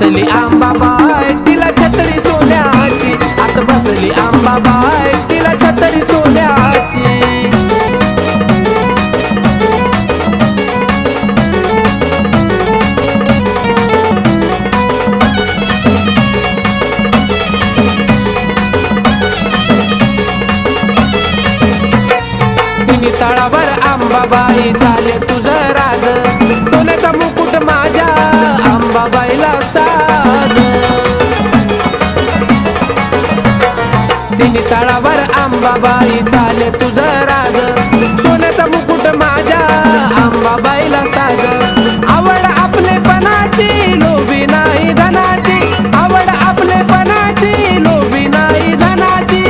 बसली आंबाबाई तिला छत्री सोन्याची, आत बसली आंबाबाई तिला छत्री सोन्याची। तळावर आंबाबाई झाले तुझं राज, सोन्याचा मुकुट माझ्या आंबाबाईला साज। तिन्ही तळावर आंबाबाई झाले तुझं राज, सोन्याचा मुकुट माझ्या आंबाबाईला साज। आवड आपलेपणाची लोभी नाही धनाची, आवड आपलेपणाची लोभी नाही धनाची।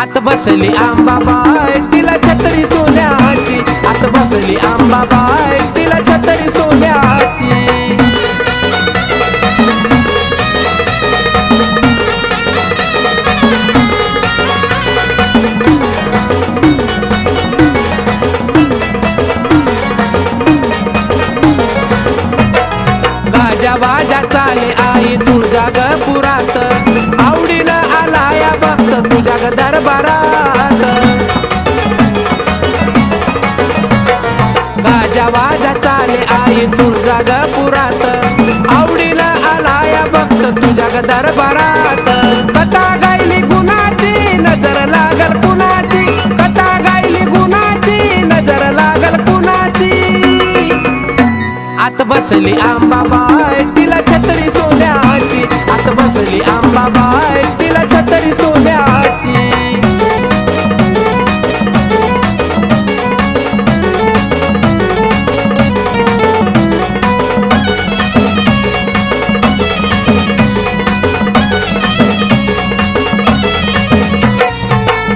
आत बसली आंबाबाई तिला छत्री सोन्याची, आत बसली आंबाबाई तिला छत्री सोन्याची। गाजा बाजा चाले आई तुळजा ग पुरात, आवडीनं आला या भक्त तुझ्या ग दरबारात। गाजा बाजा चाले आई तुळजा ग पुरात, आवडीनं आला या भक्त तुझ्या ग दरबारात। कथा गायली गुणाची नजर लागल कुणाची, कथा गायली गुणाची नजर लागल कुणाची। आत बसली आंबाबाई तिला छत्री सोन्याची, आत बसली आंबाबाई तिला छत्री सोन्याची।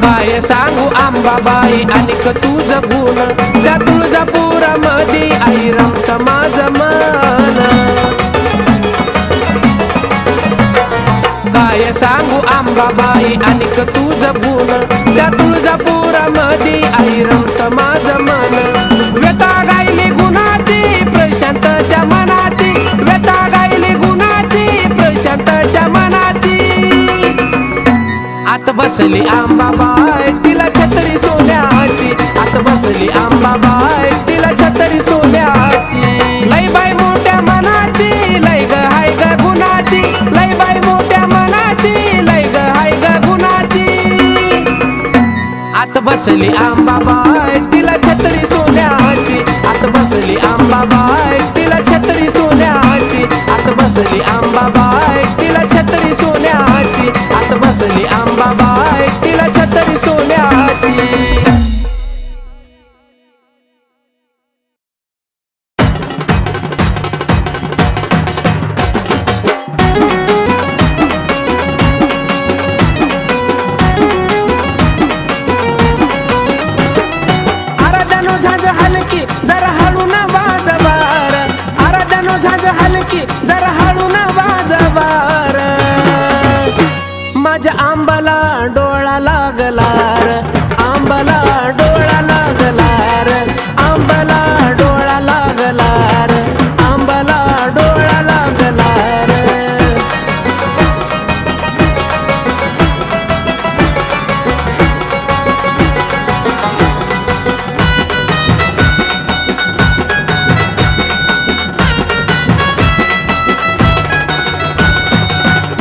काय सांगू आंबाबाई अनिक तुझं गुण, त्या तुळजापुरामध्ये आई रमत माझं मन। काय सांगू आंबाबाई अनिक तुझं गुण, त्या तुळजापुरामध्ये आई रमत माझं मन। व्यथा गायली गुणाची प्रशांतच्या मनाची, व्यथा गायली गुणाची प्रशांतच्या मनाची। आत बसली आंबाबाई तिला छत्री सोन्याची, आत बसली आंबाबाई तिला छत्री सोन्याची। लय बाई मोठ्या मनाची लय ग हाय ग गुणाची, लय बाई मोठ्या मनाची लय ग हाय ग गुणाची। आत बसली आंबाबाई तिला छत्री सोन्याची, आत बसली आंबाबाई तिला छत्री सोन्याची, आत बसली आंबाबाई तिला छत्री सोन्याची, आत बसली आंबाबाई तिला छत्री सोन्याची। आराधनो झांज हलकी जरा हळू ना वाजवार, आराधनो झांज हलकी जरा हळू ना वाजवार। माझ्या आंबाला डोळा लागलार, आंबाला डोळा लागलार, आंबाला डोळा लागलार, आंबाला डोळा लागलार।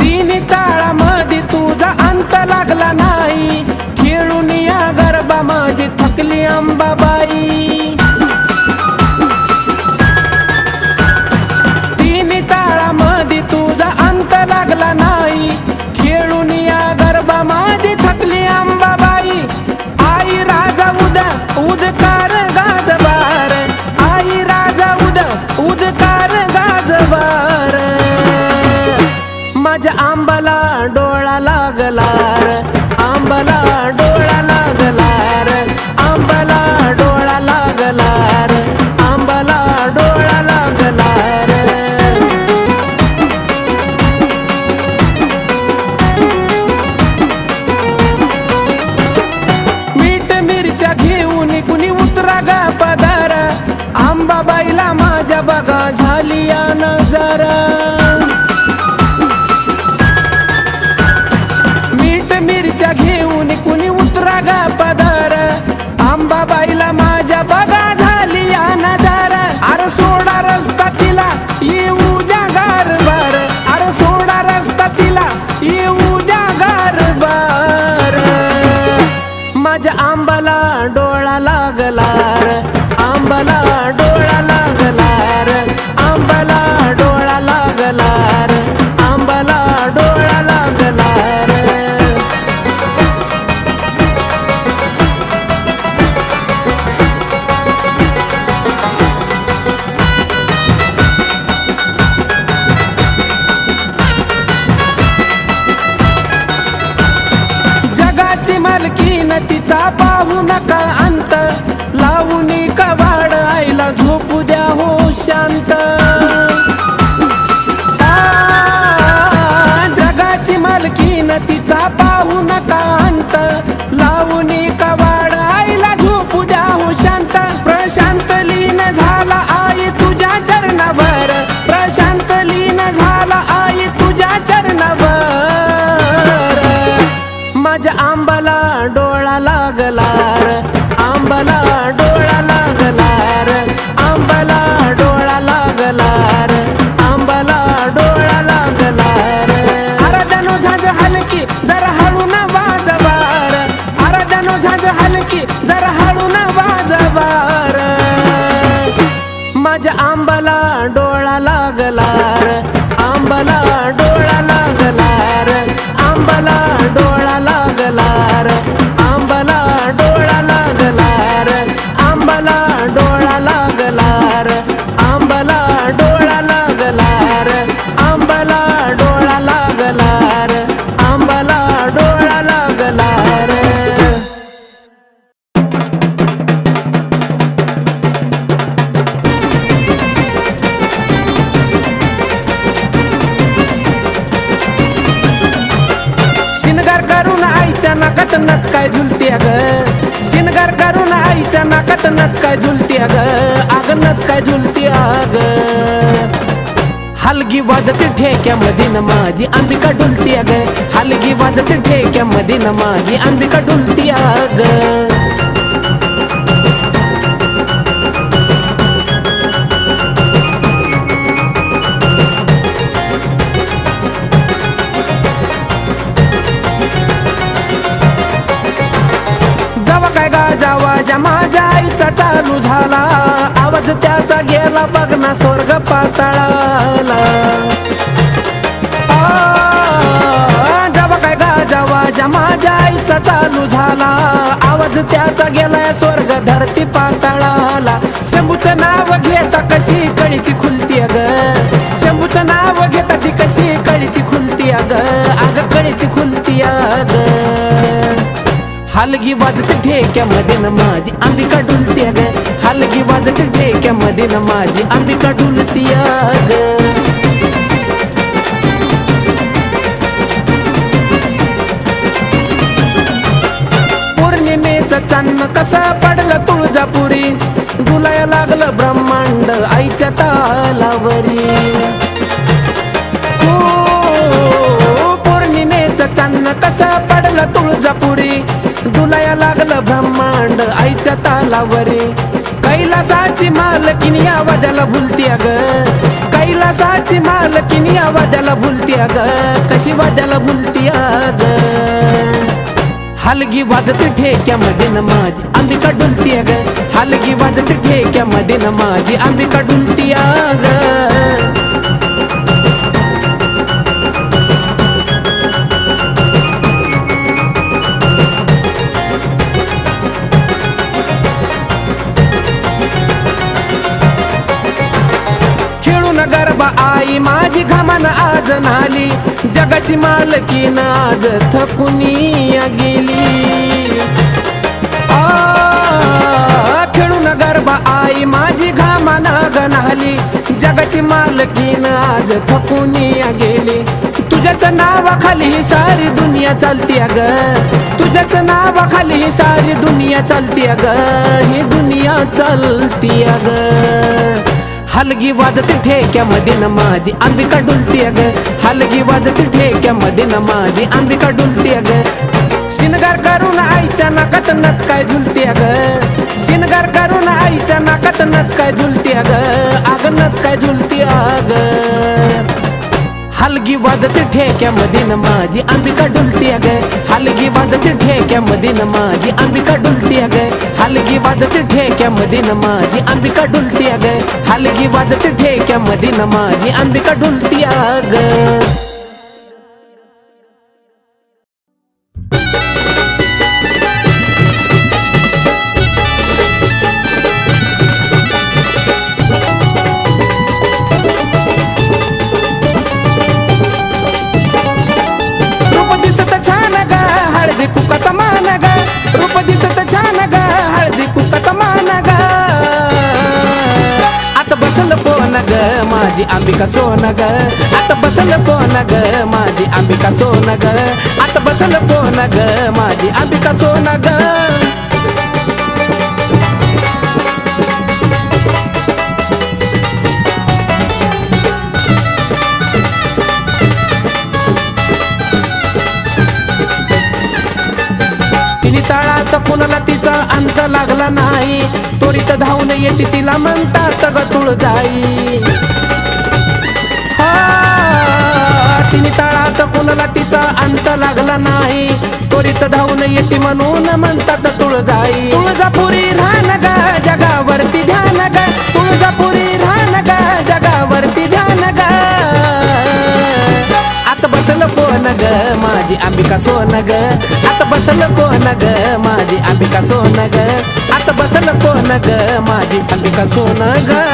तिन्ही ताळामध्ये तुझा अंत लागला नाही, खेळून या गरबा माझी थकली अंबाबाई। तिन्ही ताळामध्ये तुझा अंत लागला नाही, खेळून या गरबा माझी थकली अंबाबाई। आई राजा उद्या उदकार गाजवार, आई राजा उद्या उदकार गाजवार। माझ्या आंबाला डोळा लागलार, आंबाला डोळा लागलार, आंबाला डोळा लागलार, आंबाला डोळा लागलार। मीठ मिरच्या घेऊन कुणी उतरा गा पदार, आंबाबाईला माझ्या बघा झाली या नजर। घर मीठ मिरच्या घेऊन कुणी उतरा गा पदर आंबाबाईला माझ्या बघा झाली या नजारा अरे सोडा रस्ता तिला येऊ द्या गारभार अरे सोडा रस्ता तिला येऊ द्या गारभार माझ्या आंबाला डोळा लागला रे आंबाला डोळा लागला रे आंबाला डोळा लागला रे आंबाला डोळा लागला रे जगाची मालकीन तिचा पाहू नका अंत लावून कवाड आईला झोपू द्या हो शांत जगाची मालकीन तिचा पाहू नका अंत लावून कवाड आईला झोपू द्या हो शांत प्रशांत लीन झाला आई तुझ्या चरणावर प्रशांत लीन झाला आई तुझ्या चरणावर माझ्या आंबाला डोळा लागला रे आंबाला डोळा लागला रे आंबाला डोळा लागला रे आंबाला डोळा लागला रे अरे जणू झांज हलकी जरा हळू ना वाजवार अरे जणू झांज हलकी जरा हळू ना वाजवार माझ्या आंबाला डोळा लागला रे आंबाला डोळा लागला रे आंबाला डोळा लागला रे आंबाला डोळा लागला रे आंबाला डोळा लागला रे आंबाला डोळा लागला रे आंबाला डोळा लागला रे आंबाला डोळा लागला रे शिनगार करून आईच्या नाकात नत काय झुलते ग शिनगार करून आईच्या नाकात नत काय झुलते ग आग नत काय झुलते आग हलगी वाजते ठेक्यामध्ये न माझी अंबिका डुलती ग हलगी वाजते ठेक्यामध्ये न माझी अंबिका डुलती ग जेव्हा काय गाजावा माझ्या आईचा चालू झाला आवाज त्याचा गेला बघ ना स्वर्ग पाताळाला जेव्हा काय गाजावा माझ्या आईचा चालू झाला आवाज त्याचा गेला स्वर्ग धरती पाताळाला शंभूचं नाव घेता कशी कळी ती खुलती ग शंभूचं नाव घेता ती कशी कळी ती खुलती ग अग कळी ती खुलती ग हलगी वाजते ठेक्यामध्ये न माझी अंबिका डुलती ग हलगी वाजते ठेक्यामध्ये न माझी अंबिका डुलती ग पौर्णिमेचं चांदणं कसं पडलं तुळजापुरी डुलाया लागलं ब्रह्मांड आईच्या तालावरी पौर्णिमेचं चांदणं कसं पडलं तुळजापुरी डुलाया लागलं ब्रह्मांड आईच्या तालावरी कैलासाची मालकीनी आवाजाला भुलती ग कैलासाची मालकीनी आवाजाला भुलती ग कशी वाजाला भुलती ग हलगी वाजते ठेक्यामध्ये न माझी अंबिका डुलती ग हलगी वाजते ठेक्यामध्ये न माझी अंबिका डुलती ग गरबा आई माझी घामान आज नाली जगाची मालकीन आज थकुनी गेली खेळून गरबा आई माझी घामान गणाली जगाची मालकीन आज थकुनी गेली तुझ्याच नावाखाली ही सारी दुनिया चालती ग तुझ्याच नावाखाली ही सारी दुनिया चालती ग ही दुनिया चालती ग हलगी वाजत ठेक्यामध्ये न माझी अंबिका डुलती ग, हलगी वाजत ठेक्यामध्ये न माझी अंबिका डुलती ग. शिनगार करून आईच्या नाकात नथ काय झुलती ग, शिनगार करून आईच्या नाकात नथ काय झुलती ग, अग नथ काय झुलती अग. हलगी वाजत ठेक्यामध्ये न माझी अंबिका डुलती ग, हलगी वाजत ठेक्यामध्ये न माझी अंबिका डुलती ग, हलगी वाजत ठेक्यामध्ये न माझी अंबिका डुलती ग, हलगी वाजत ठेक्यामध्ये न माझी अंबिका डुलती ग. माझी अंबिका सोन ग, आता बसल कोण ग, माझी अंबिका सोन ग, आता बसल कोण ग, माझी अंबिका सोन ग. तिने तळात कुणाला तिचा अंत लागला नाही, त्वरित धावून येते तिला म्हणतात ग तुळजाई. तिने तळात कुणाला तिचा अंत लागला नाही, त्वरित धावून येते म्हणून म्हणतात तुळजाई. तुळजापुरी राहण ग, जगावरती ध्यान ग, तुळजापुरी राहण ग, जगावरती ध्यान ग. आता बसल कोण ग, माझी अंबिका सोन ग, आता बसल कोण ग, माझी अंबिका सोन ग, आता बसल कोण ग, माझी अंबिका सोन ग.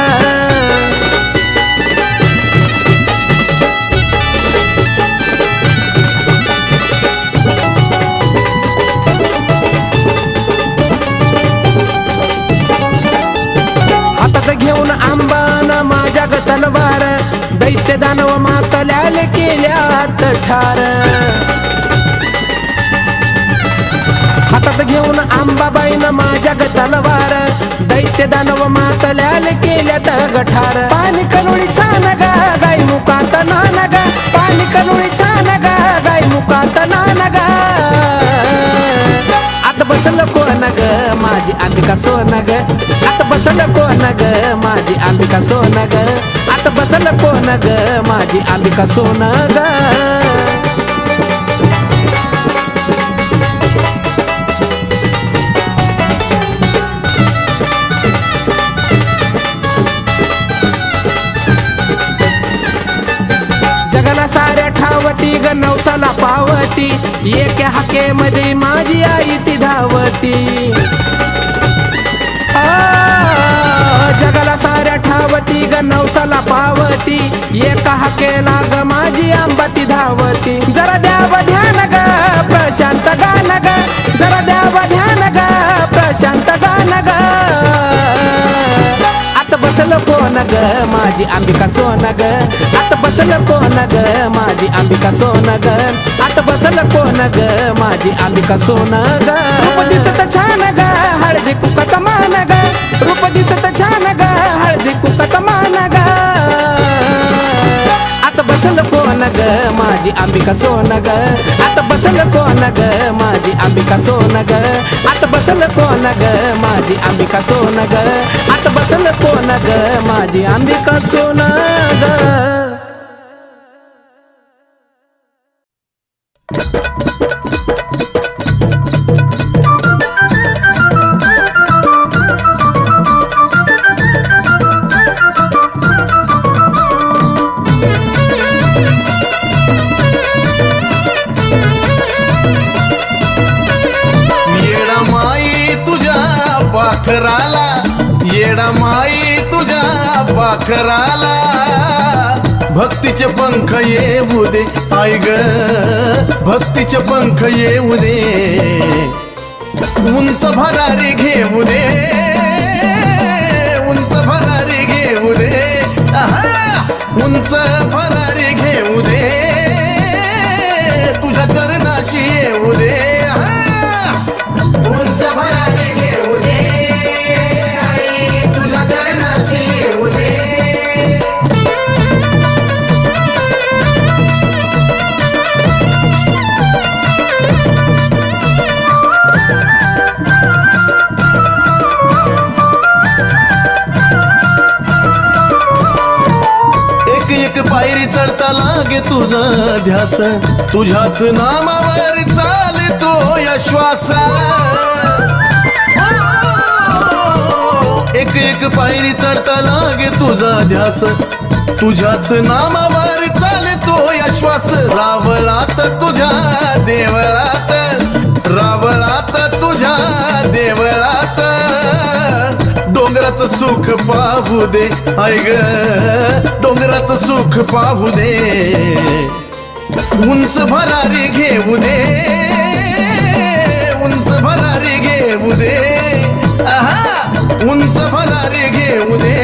हातात घेऊन आंबान माझ्या ग तलवार, दैत्य दानव मातल्याले केल्यात ठार. हातात घेऊन आंबाबाईनं माझ्या ग तलवार, दैत्य दानव मातल्याले केल्यात गठार. पाणी कनुळी छान ग, गाई मुकात नान ग, पाणी कनुळी छान ग, गाई मुकात नान ग. आता बसल कोण ग, माझी अंबिका सोन ग, आता बसल कोण ग, माझी अंबिका सोन ग, आता बसल कोण ग, माझी अंबिका सोन ग. जगाला साऱ्या ठावती ग, नवसाला पावती, एका हाकेमध्ये माझी आई ती धावती. जगाला साऱ्या ठावती ग, नवसाला पावती, एका हाकेला ग माझी आंबा ती धावती. जरा द्याव ध्यान ग, प्रशांत गान ग, जरा द्याव ध्यान ग, प्रशांत गान ग. आता बसल कोण ग, माझी अंबिका सोन ग, आता बसल कोण ग, माझी अंबिका सोन ग, आता बसल कोण ग, माझी अंबिका सोन ग. रूप दिसत छान ग, हळदी कुकाचा मान ग, रूप दिसत छान ग, हळदी कुकाचा मान ग. आता बसल कोण ग, माझी अंबिका सोन ग, आता बसल कोण ग, माझी अंबिका सोन ग, आता बसल कोण ग, माझी अंबिका सोन ग, आता बसल कोण ग, माझी अंबिका सोन ग. पाखराला येडा माई तुझ्या पाखराला, भक्तीचे पंख येऊ दे आई ग, भक्तीचे पंख येऊ दे. उंच भरारी घेऊ दे, उंच भरारी घेऊ दे, उंच भरारी घेऊ दे, तुझ्या चरणाशी येऊ दे. उंच भरारी घेऊ दे, आई तुझ्या चरणाशी येऊ दे. चढता लागे तुझा ध्यास तुझ्याच नामावर चालतो या श्वास एक एक पायरी चढता लागे तुझा ध्यास तुझ्याच नामावर चालतो या श्वास रावळात तुझ्या देवळात रावळात तुझ्या देवळात डोंगराचं सुख पाहू दे ऐ ग डोंगराचं सुख पाहू दे उंच भरारी घेऊ दे उंच भरारी घेऊ दे आहा उंच भरारी घेऊ दे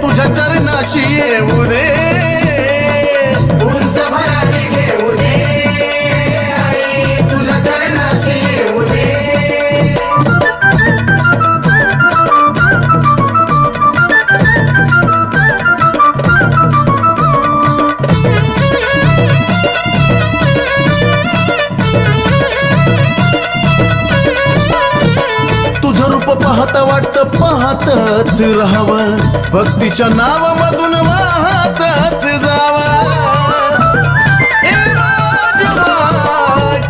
तुझ्या चरणाशी येऊ दे उंच भरारी घेऊ दे आई तुझ्या चरणाशी येऊ दे पाहता वाटत पाहतच राहावं भक्तीच्या नावामधून वाहतच जावं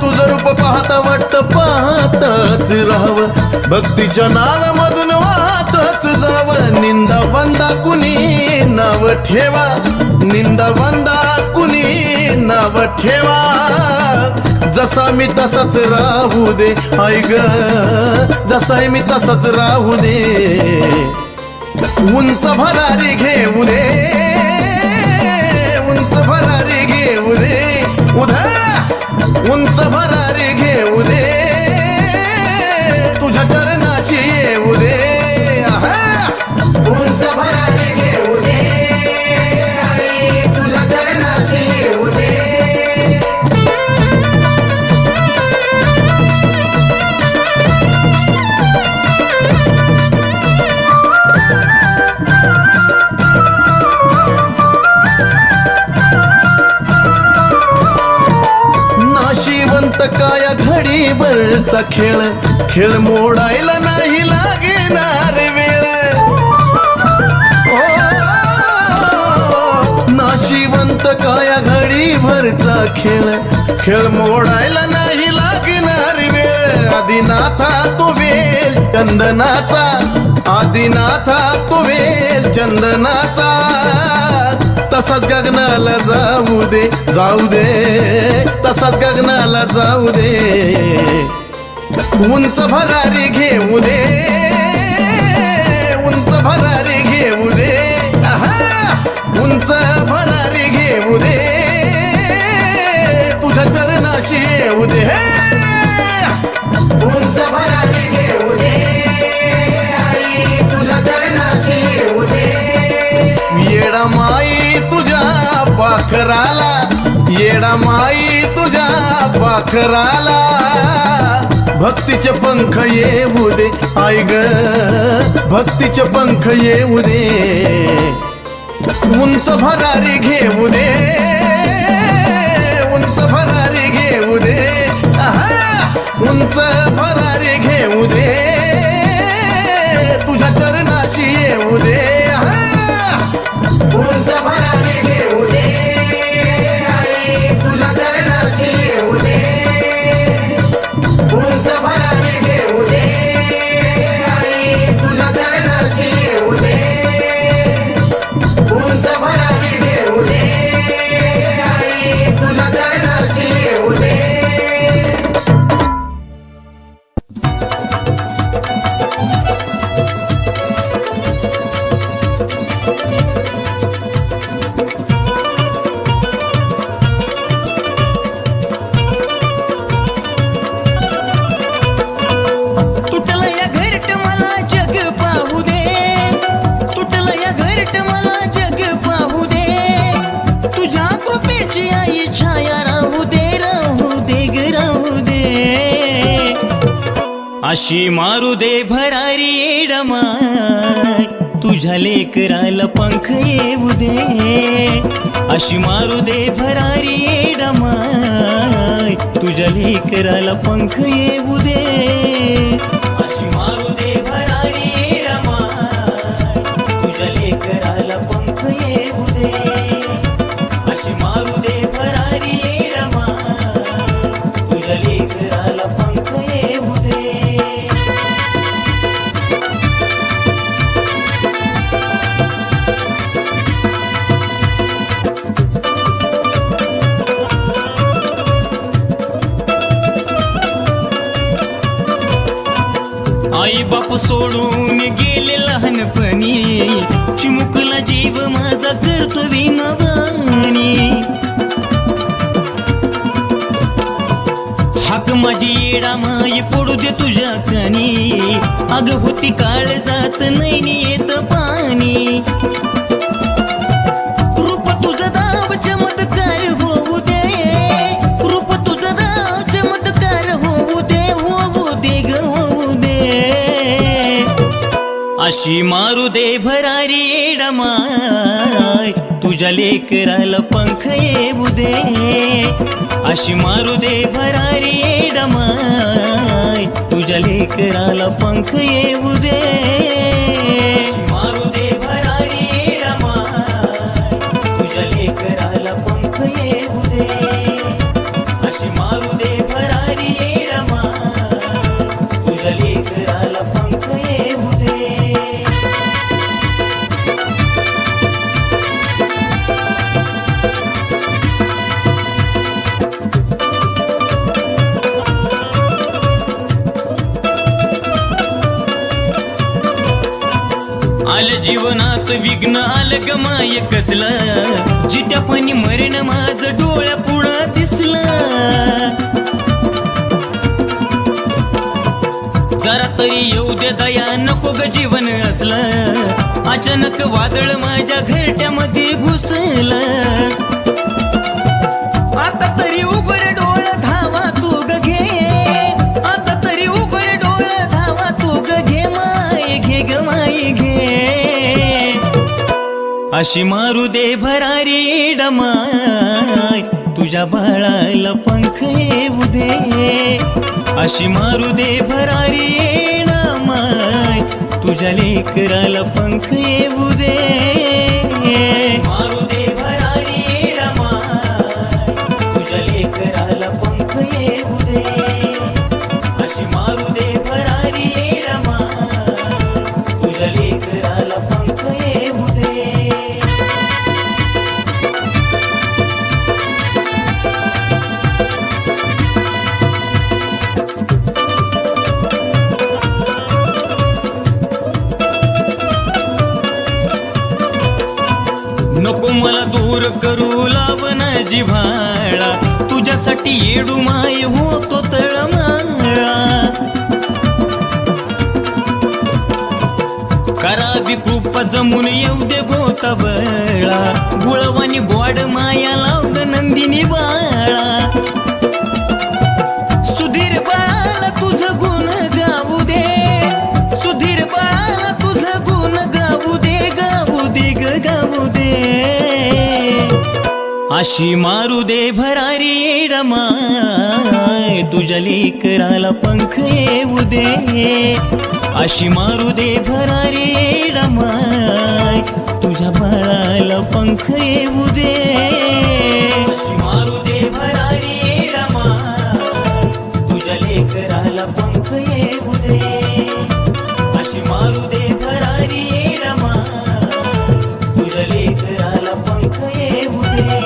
तुझं रूप पाहता वाटत पाहतच राहावं भक्तीच्या नावामधून वाहतच जावं निंदा वंदा कुणी नाव ठेवा निंदा वंदा कुणी नाव ठेवा जसा मी तसाच राहू दे ऐ ग जसा मी तसाच राहू दे उंच भरारी घेऊ दे उंच भरारी घेऊ दे उधा उंच भरारी घेऊ दे तुझ्या चरणाशी येऊ दे आहा उंच भरारी घेऊ दे आई तुझ्या चरणाशी येऊ दे काया घडी भरचा खेळ खेळ मोडायला नाही लागणार वेळ नाशिवंत काया घडी भरचा खेळ खेळ मोडायला नाही लागणार वेळ आदिनाथा तो वेल चंदनाचा आदिनाथा तो वेल चंदनाचा तसाच गगनाला जाऊ दे तसाच गगनाला जाऊ दे उंच भरारी घेऊ दे उंच भरारी घेऊ दे आहा उंच भरारी घेऊ दे तुझ्या चरणाशी येऊ दे उंच भरारी घेऊ दे आई तुझ्या चरणाशी येऊ दे येडा माई तुझ्या पाखराला येडा माई तुझ्या पाखराला भक्तीचे पंख येऊ दे आई ग भक्तीचे पंख येऊ दे उंच भरारी घेऊ दे उंच भरारी घेऊ दे आहा उंच भरारी घेऊ दे तुझ्या चरणाशी येऊ दे उंच भरारी घेऊ दे आई तुझ्या चरणाशी येऊ दे उंच भरारी घेऊ दे आई तुझ्या चरणाशी येऊ दे उंच भरारी घेऊ दे आई तुझ्या चरणाशी येऊ दे अशी मारू दे भरारी येडमाय तुझ्या लेकराला पंख येऊ दे अशी मारू दे भरारी येडमाय तुझ्या लेकराला पंख येऊ दे अशी मारू दे भरारी येडमाय तुझ्या लेकराला पंख येऊ दे आई बाप सोडून गेले लहानपणी, चिमुकला जीव माझा करतो विनवाणी. हाक माझी येडा माई पडू दे तुझ्या कानी, अग होती काळ जात नाही येत पाणी. रूप तुझं दाव चमत्कार होऊ दे, रूप तुझं दाव चमत्कार होऊ दे, होऊ दे ग होऊ दे. अशी मारू दे भरारी येडा माय, तुझ्या लेकराला पंख येऊ दे. अशी मारू दे भरारी येडा माय, तुझ्या लेकराला पंख येऊ दे. मारू दे भरारी येडा माय, तुझ्या लेकराला पंख येऊ दे. अशी मारू दे भरारी येडा माय, तुझ्या लेकराला पंख येऊ दे. आलं जीवनात विघ्न आलं ग माय कसलं, जित्या पाणी मरण माझं डोळ्या पुढं दिसलं. जरा तरी येऊ दे दया नको ग जीवन असलं, अचानक वादळ माझ्या घरट्यामध्ये घुसलं. आता तरी उघड डोळ धावा तू ग घे, आता तरी उघड डोळ धावा तू ग घे माय, घे ग माय घे. अशी मारू दे भरारी येडा माय, तुझ्या बाळाला पंख येऊ दे. अशी मारू दे भरारी येडा माय, तुझ्या लेकराला पंख येऊ दे. मारू दे भरारी येडा माय, तुझ्या लेकराला पंख येऊ दे. अशी मारू दे भरारी येडा माय, तुझ्या लेकराला पंख येऊ दे. नको मला दूर करू लावना जिव्हाळा, तुझ्यासाठी येडू माय होतो तळमाळा. करावी कृपा जमून येऊ दे गोता बळा, गुळवानी गोड माया लावग नंदिनी बाळा. सुधीर बाळाला तुझं गुण गाऊ दे, सुधीर बाळाला तुझं गुण गाऊ दे, गाऊ दे ग गाऊ दे. अशी मारू दे भरारी येडा माय, तुझ्या लेकराला पंख येऊ दे. अशी मारू दे भरारी येडा माय, तुझ्या बाळाला पंख येऊ दे. अशी मारू दे भरारी येडा माय, तुझ्या लेकराला पंख येऊ दे. अशी मारू दे भरारी येडा माय, तुझ्या लेकराला पंख येऊ दे.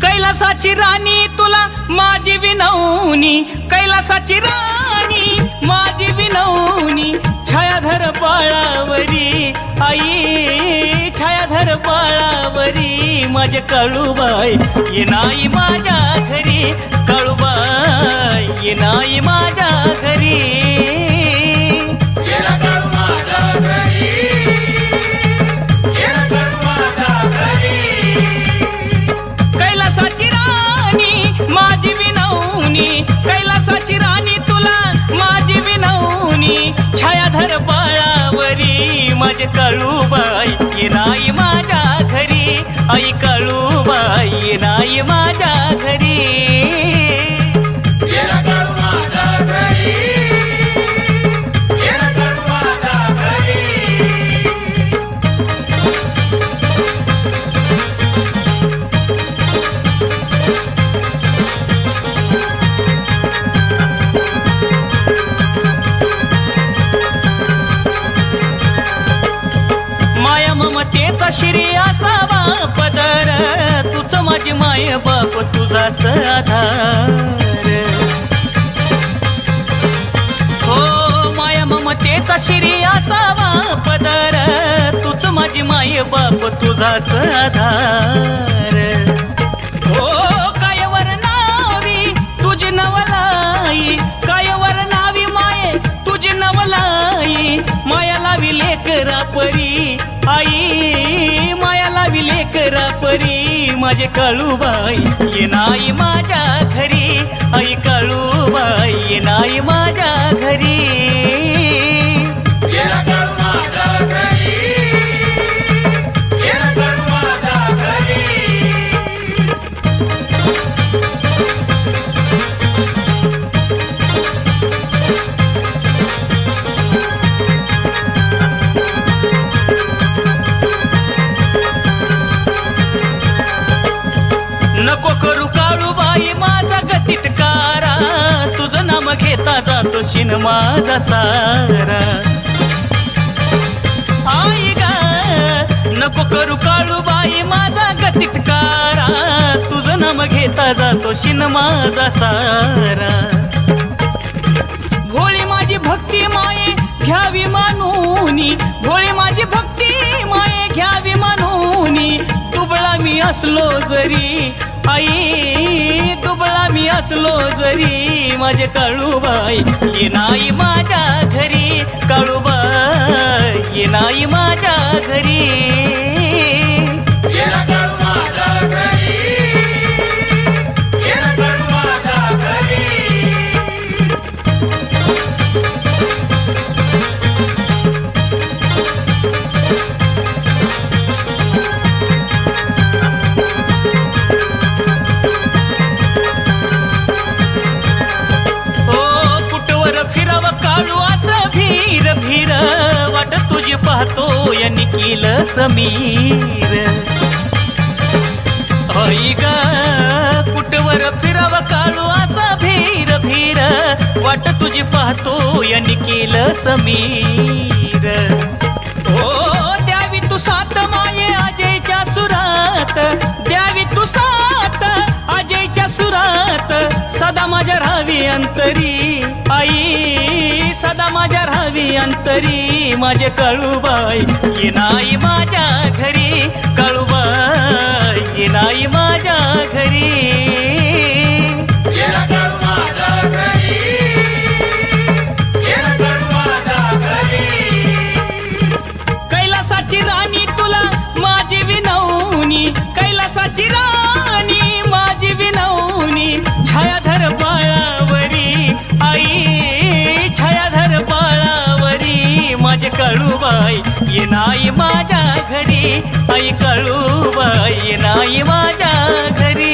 कैलासाची राणी तुला माझी विनवणी, कैलासाची राणी माझी विनवणी. छायाधर बाळावरी आई, छायाधर बाळावरी माझे काळूबाई, ये नाही माझ्या घरी, काळूबाई ये नाही माझ्या घरी. कैलासाची राणी माझी विनवणी, कैलासाची राणी तुला माझी विनवणी. छायाधर बाळावरी माझे काळूबाई, ये नाही माझ्या घरी, आई काळूबाई ये नाही माझ्या घरी. शिरी असावा पदर तुझ माझी माय बाप तुझाच आधार हो माया ममतेचा शिरी असावा पदर तुझ माझी माय बाप तुझाच आधार हो कायवर नावी तुझी नवलाई कायवर नावी माये तुझी नवलाई माया लावी लेकरा परी आई माया लावी लेकरा परी माझे काळूबाई ये नाही माझ्या घरी आई काळूबाई ये नाही माझ्या घरी नको करू काळूबाई माझा गतिटकारा तुझं नाम घेता जातो शिन माझा सारा आई ग नको करू काळूबाई माझा गतिटकारा तुझं नाम घेता जातो शिन माझा सारा भोळी माझी भक्ती माये घ्यावी मानूनी भोळी माझी भक्ती माये घ्यावी मानूनी दुबळा मी असलो जरी आई दुबळा मी असलो जरी माझे काळूबाई ये नाही माझ्या घरी काळूबाई ये नाही माझ्या घरी भीर वाट तुझी पाहतो या निखिल समीर होई ग कुटवर फिराव काळू असा भीर भीर वाट तुझी पाहतो या निखिल समीर ओ द्यावी तू साथ माये अजयच्या सुरात द्यावी तू साथ अजयच्या सुरात सदा माझ्या राहावी अंतरी आई सदा माझ्या राहावी अंतरी माझे काळूबाई ये नाही माझ्या घरी काळूबाई ये नाही माझ्या घरी कैलासाची राणी तुला माझी विनवणी कैलासाची राणी माझी विनवणी छायाधर बाळावरी आई छायाधर बाळावरी माझे काळूबाई ये नाही माझ्या घरी आई काळूबाई ये नाही माझ्या घरी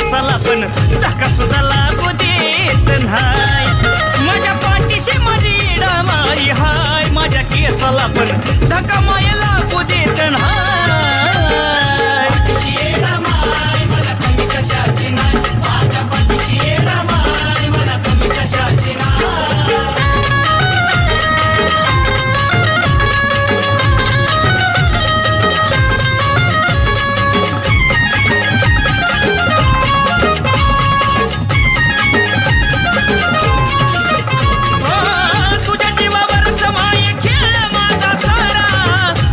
धक्का सुद्धा लागू देत नाही माझ्या पाठीशी माझी डामाई हाय माझ्या केसाला पण धक्का माय लागू देत नाही तुझ्या जीवावरच माये खेळ माझा सारा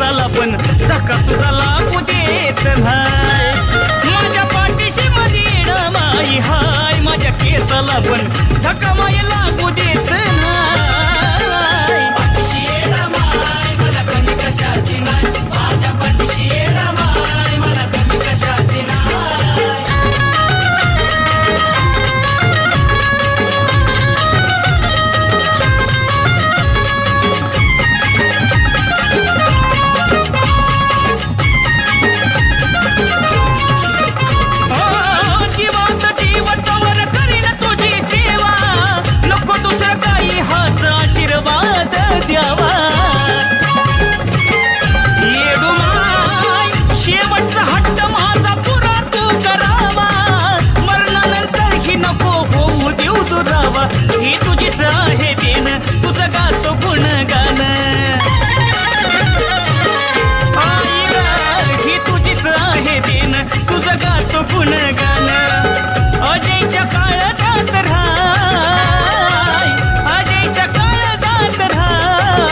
केसाला पण धक्का सुद्धा लागू देत नाही. माझ्या पाठीशी माझी माई हाय, माझ्या केसाला पण धक्का माई लागू देत नाही. पाठीशी माय मला कमी कशाची नाही, माझ्या पाठीशी माय मला कमी कशाची नाही. आशीर्वाद द्यावा येडू माय, शेवटचा हट्ट माझा पुरा तू करावा. मरणानंतर ही नको होऊ देऊ दुरावा. ही तुझीच आहे देण, तुझं गातो गुणगान. आई ग, ही तुझीच आहे देण, तुझं गातो गुणगान. अजयच्या काळात राहाय, अजयच्या काळात राहाय.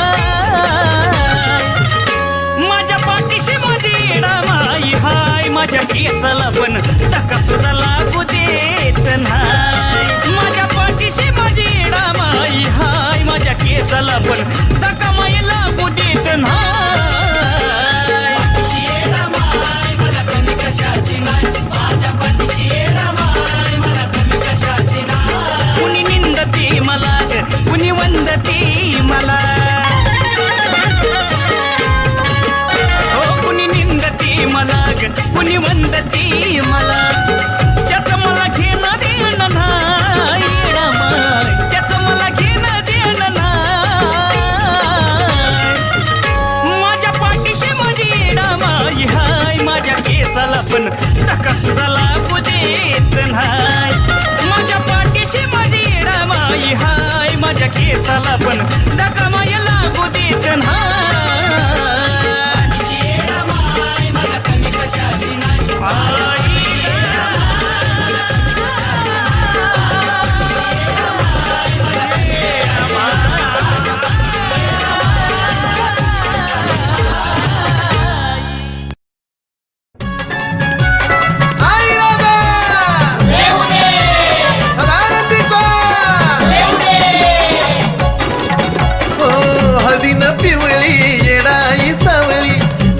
माझ्या पाठीशी माझी माई हाय, माझ्या केसाला पण धक्का सुद्धा लागू देत नाही. माझ्या पाठीशी माझी माई हाय, माझ्या केसाला पण धक्का माई लागू देत नाही. मला कमी कशाची नाही, माझ्या पाठीशी माय मला कमी कशाची नाही. कुणी निंदती मला, कुणी वंदती मला, हो कुणी निंदती मला, कुणी वंदती मला. त्याचं मला घेणं देणं नाही, त्याचं मला घेणं देणं नाही. माझ्या पाठीशी माझी माई हाय, माझ्या केसाला पण धक्का सुद्धा लागू देत नाही. माझ्या पाठीशी माझी माई हाय, माझ्या केसाला पण धक्का माई लागू देत नाही. मला कमी कशाची नाही.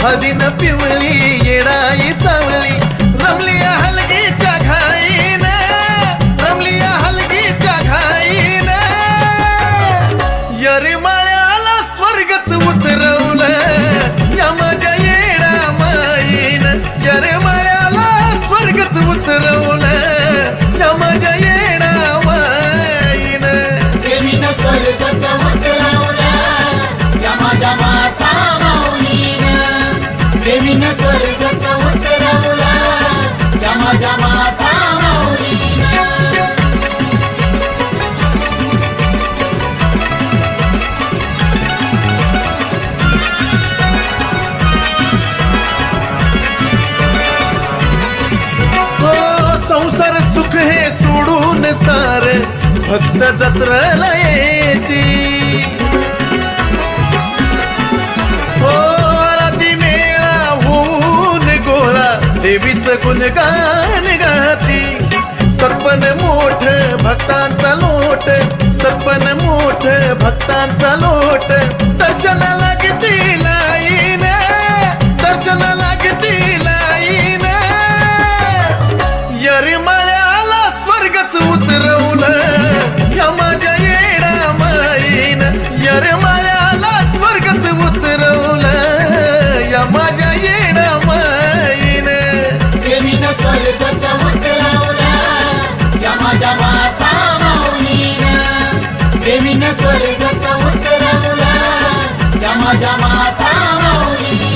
हळदीन पिवळी येडाई सावळी, रमली हलगीच्या घाईन, रमली हलगीच्या घाईन. यरिमाळ्याला स्वर्गच उतरवलं या माझ्या येडा माईन. यरिमाळ्याला स्वर्गच उतरवलं या माझ्या येडा माईन. देवीनं स्वर्गच उतरवलं या माझ्या माता माऊलीनं. देवीनं स्वर्गच उतरवलं या माझ्या माता माऊलीनं. संसार सुख हे सोडून सार भक्त जत्रेला येती. हो राती मेळा होऊन गोळा देवीचं गुणगान गाती. सरपण मोठ भक्तांचा लोट, सरपण मोठ भक्तांचा लोट. दर्शना लागती लाईन, दर्शना लागती लाईन. यरिमाळ्याला स्वर्गच उतरवलं या माझ्या येडा माईन. यरिमाळ्याला स्वर्गच उतरवलं या माझ्या येडा माईन. देवीनं स्वर्गच उतरवलं या माझ्या माता माऊलीनं. देवीनं स्वर्गच उतरवलं या माझ्या माता माऊलीनं.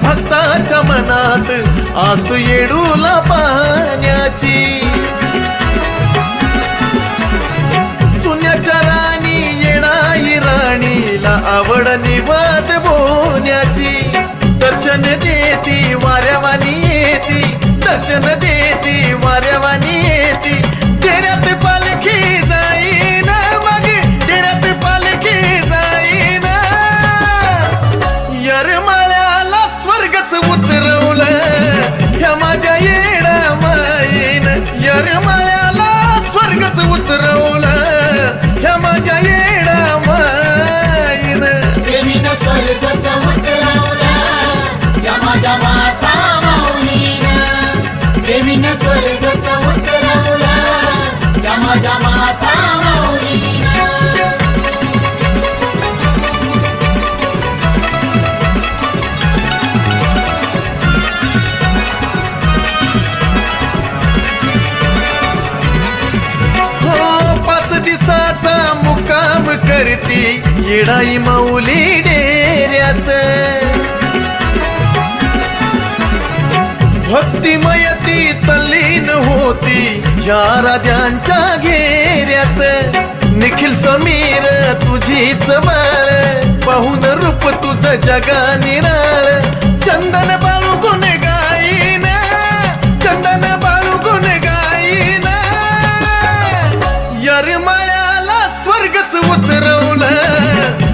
भक्ताच्या मनात आसू येडूला पाहण्याची. चुन्याच्या राणी येणाई राणीला आवड निवद बोण्याची. दर्शन देती वाऱ्यावानी येती, दर्शन देती वाऱ्यावानी येती. डेऱ्यात पालखी जाईन मग डेऱ्यात पालखी जाईन. येरमाळ्याला स्वर्गच उतरवलं ह्या माझ्या येडा माईन. येरमाळ्याला स्वर्गच उतरवलं ह्या माझ्या येडा माईन. देवीनं स्वर्गच उतरवला या माझ्या माता माऊलीनं. देवीनं स्वर्गच उतरवला या माझ्या माता माऊलीनं. हो 5 दिवसाचा मुक्काम करती येडाई माऊली डेऱ्यात. भक्तिमयती तल्लीन होती या राजांच्या घेऱ्यात. निखिल समीर तुझीच बाळ पाहून रूप तुझं जगा निराळ. चंदन बाळू गुण गाईन, चंदन बाळू गुण गाईन. येरमाळ्याला स्वर्गच उतरवलं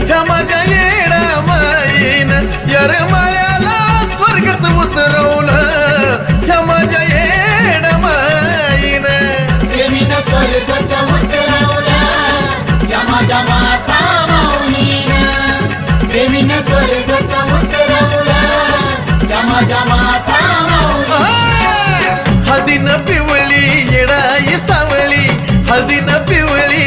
ह्या माझ्या येडा माईन. येरमाळ्याला स्वर्गच उतरवलं ह्या माझ्या येडा माईन. देवीनं स्वर्गच उतरवला या माझ्या माता माऊलीनं. देवीनं स्वर्गच उतरवला या माझ्या माता माऊलीनं. हळदीनं पिवळी येडाई सावळी, हळदीनं पिवळी